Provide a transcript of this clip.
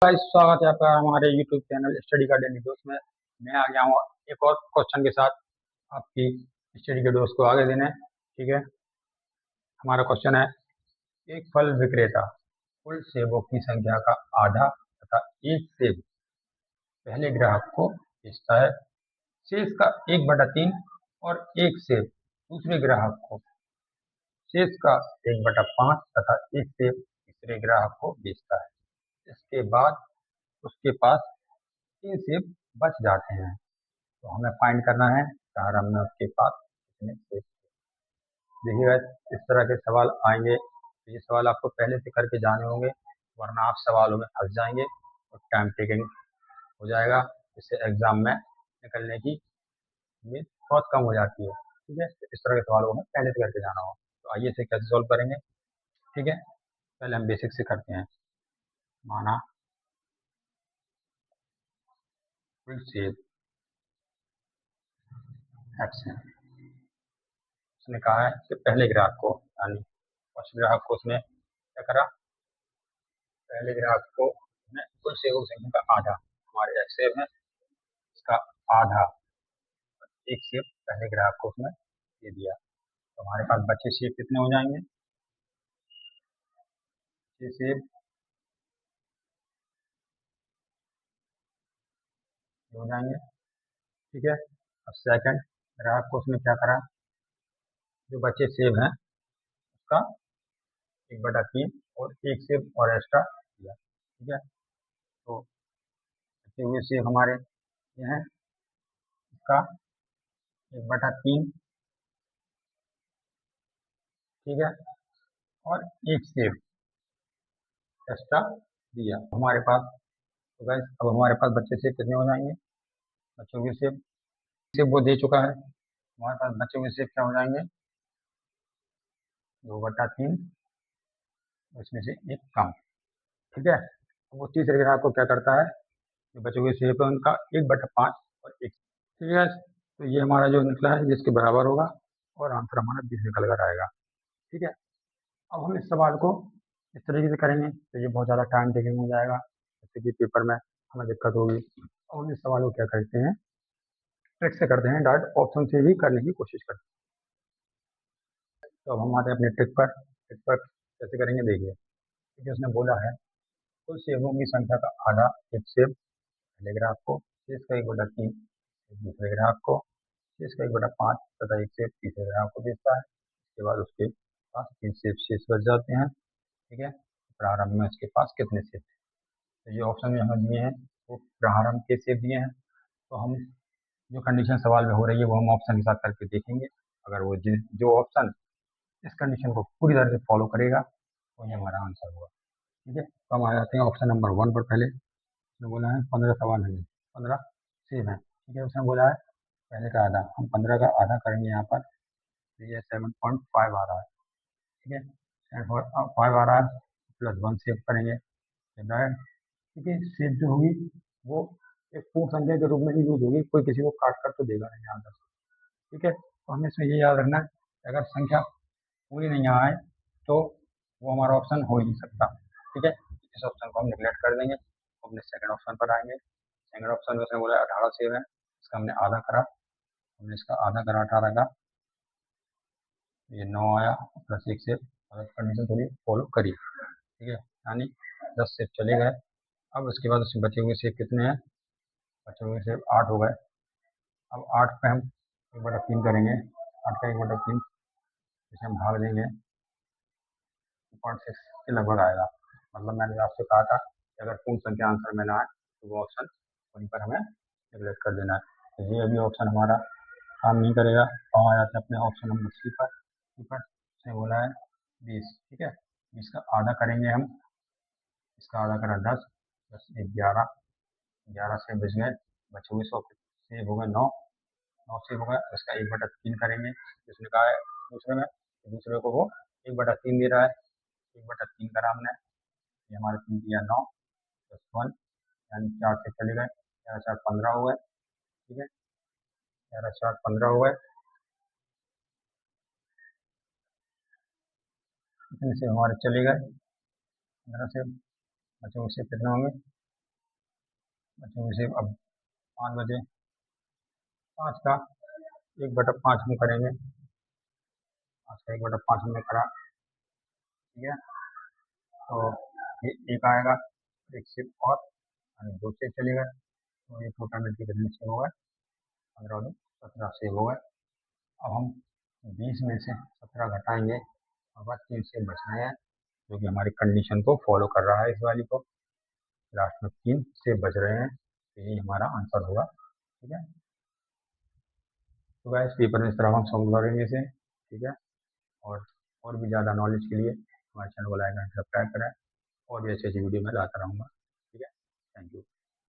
Guys, स्वागत है आपका हमारे YouTube चैनल स्टडी का डेली डोज में। मैं आ गया हूँ एक और क्वेश्चन के साथ आपकी स्टडी के डोज को आगे देने। ठीक है, हमारा क्वेश्चन है, एक फल विक्रेता कुल सेबों की संख्या का आधा तथा एक सेब पहले ग्राहक को बेचता है। शेष का 1/3 और एक सेब दूसरे ग्राहक को, शेष का 1/5 तथा एक सेब तीसरे ग्राहक को बेचता है। इसके बाद उसके पास 3 सेब बच जाते हैं, तो हमें फाइंड करना है प्रारंभ में उसके पास कितने सेब। देखिएगा, इस तरह के सवाल आएंगे तो ये सवाल आपको पहले से करके जाने होंगे, वरना आप सवालों में फंस जाएंगे और टाइम टेकिंग हो जाएगा। इससे एग्जाम में निकलने की उम्मीद बहुत कम हो जाती है। ठीक है, तो इस तरह के सवालों में पहले से करके जाना होगा। तो आइए इसे कैसे सॉल्व करेंगे। ठीक है, पहले हम बेसिक से करते हैं। माना कुल सेब एक्स है, उसने कहा है कि पहले ग्राहक को, यानी फर्स्ट ग्राहक को उसने क्या करा, पहले ग्राहक को उसने कुल सेबों की संख्या का आधा, हमारे एक्स सेब है इसका आधा, एक सेब पहले ग्राहक को उसने दे दिया। तो हमारे पास बचे सेब कितने हो जाएंगे, 6 सेब हो जाएंगे। ठीक है, अब सेकंड ग्राहक को उसने क्या करा, जो बचे सेब हैं उसका 1/3 और एक सेब और एक्स्ट्रा दिया। ठीक है, तो बचे हुए सेब हमारे ये हैं, इसका 1/3, ठीक है, और एक सेब एक्स्ट्रा दिया हमारे पास। तो गाइस, अब हमारे पास बच्चे सेब कितने हो जाएंगे, बच्चों के सेब सेब वो दे चुका है, हमारे पास बचे हुए सेब क्या हो जाएंगे, 2/3, उसमें से एक कम। ठीक है, अब वो तीसरे ग्राहक को क्या करता है, जो बचे हुए सेब है उनका 1/5 और एक। ठीक है, तो ये हमारा जो निकला है जिसके बराबर होगा और आंसर हमारा 20 निकल कर आएगा। ठीक है, अब हम इस सवाल को इस तरीके से करेंगे तो ये बहुत ज़्यादा टाइम टेकिंग हो जाएगा, जैसे कि पेपर में हमें दिक्कत होगी। अब हम इस सवाल को क्या करते हैं, ट्रिक से करते हैं, डायरेक्ट ऑप्शन से ही करने की कोशिश करते हैं। तो अब हम आते हैं अपने ट्रिक पर कैसे करेंगे, देखिए। क्योंकि उसने बोला है कुल सेबों की संख्या का आधा एक सेब पहले ग्राहक को, शेष का 1/3 दूसरे ग्राहक को, शेष का 1/5 तथा एक सेब तीसरे ग्राहक को बेचता है। उसके बाद उसके पास 3 सेब शेष बच जाते हैं। ठीक है, प्रारंभ में उसके पास कितने सेब थे, तो ये ऑप्शन में हमें दिए हैं वो प्रारंभ के सेब दिए हैं। तो हम जो कंडीशन सवाल में हो रही है वो हम ऑप्शन के साथ करके देखेंगे। अगर वो जो ऑप्शन इस कंडीशन को पूरी तरह से फॉलो करेगा वही हमारा आंसर होगा। ठीक है, तो हम आ जाते हैं ऑप्शन नंबर 1 पर। पहले उसने बोला है 15 सवाल है, 15 सेब है। ठीक है, उसने बोला है पहले का आधा, हम 15 का आधा करेंगे यहाँ पर, तो ये 7.5 आ रहा है। ठीक है, 7.5 आ रहा है, +1 सेव करेंगे, क्योंकि सेव जो होगी वो एक पूर्ण संख्या के रूप में ही यूज होगी, कोई किसी को काट कर तो देगा नहीं आंसर। ठीक है, तो हमें इसमें ये याद रखना है कि अगर संख्या पूरी नहीं आए तो वो हमारा ऑप्शन हो ही नहीं सकता। ठीक है, इस ऑप्शन को हम निगलेक्ट कर देंगे, अपने सेकंड ऑप्शन पर आएंगे। सेकंड ऑप्शन में उसने बोला 18 सेव है, इसका हमने आधा करा, हमने इसका आधा करा 18 का, ये 9 आया, +1 सेव, अगर कंडीशन थोड़ी फॉलो करी। ठीक है, यानी 10 सेव चले गए। अब उसके बाद उसमें बचे हुए सेव कितने हैं, बचे हुए सेव 8 हो गए। अब 8 पे हम 1/3 करेंगे, 8 का 1/3 इसे हम भाग देंगे, 2.6 के लगभग आएगा। मतलब मैंने आपसे कहा था कि अगर पूर्ण संख्या आंसर में ना आए तो वो ऑप्शन वहीं पर हमें निगलेक्ट कर देना है। तो ये अभी ऑप्शन हमारा काम नहीं करेगा। तो हम आ जाते हैं अपने ऑप्शन नंबर सी पर उसने बोला है 20। ठीक है, 20 का आधा करेंगे हम, इसका आधा करा 10, 10 11, 11 से बच गए, बचे हुए 100 सेव हो गए 9, 9 सेव हो गए, इसका 1/3 करेंगे। उसने कहा है दूसरे में, दूसरे को वो 1/3 दे रहा है, 1/3 करा हमने, ये हमारे 3 दिया 9 +1, यानी 4 से चले गए, 4 4 15 हो गए। ठीक है, 4 4 15 हो गए, इतने से हमारे चले गए 15 से, बचे हुए से कितने होंगे बच्चों से अब 5 बजे 5 का 1/5 में करेंगे, 5 का 1/5 में करा, ठीक है। तो ये एक आएगा, एक सिर्फ और 2 से चलेगा, तो ये टोटल कितने से हो गए, 15 2 17 से हो गए। अब हम 20 में से 17 घटाएंगे और बस 3 से बच रहे हैं, जो कि हमारी कंडीशन को फॉलो कर रहा है, इस वाली को। लास्ट में 3 से बच रहे हैं, तो यही हमारा आंसर होगा, ठीक है। तो गाइस पेपर में इस तरह हम सॉल्व करेंगे इसे, ठीक है। और भी ज़्यादा नॉलेज के लिए हमारे चैनल को लाइक एंड सब्सक्राइब करें, और भी अच्छी अच्छी वीडियो मैं लाता रहूँगा, ठीक है। Thank you.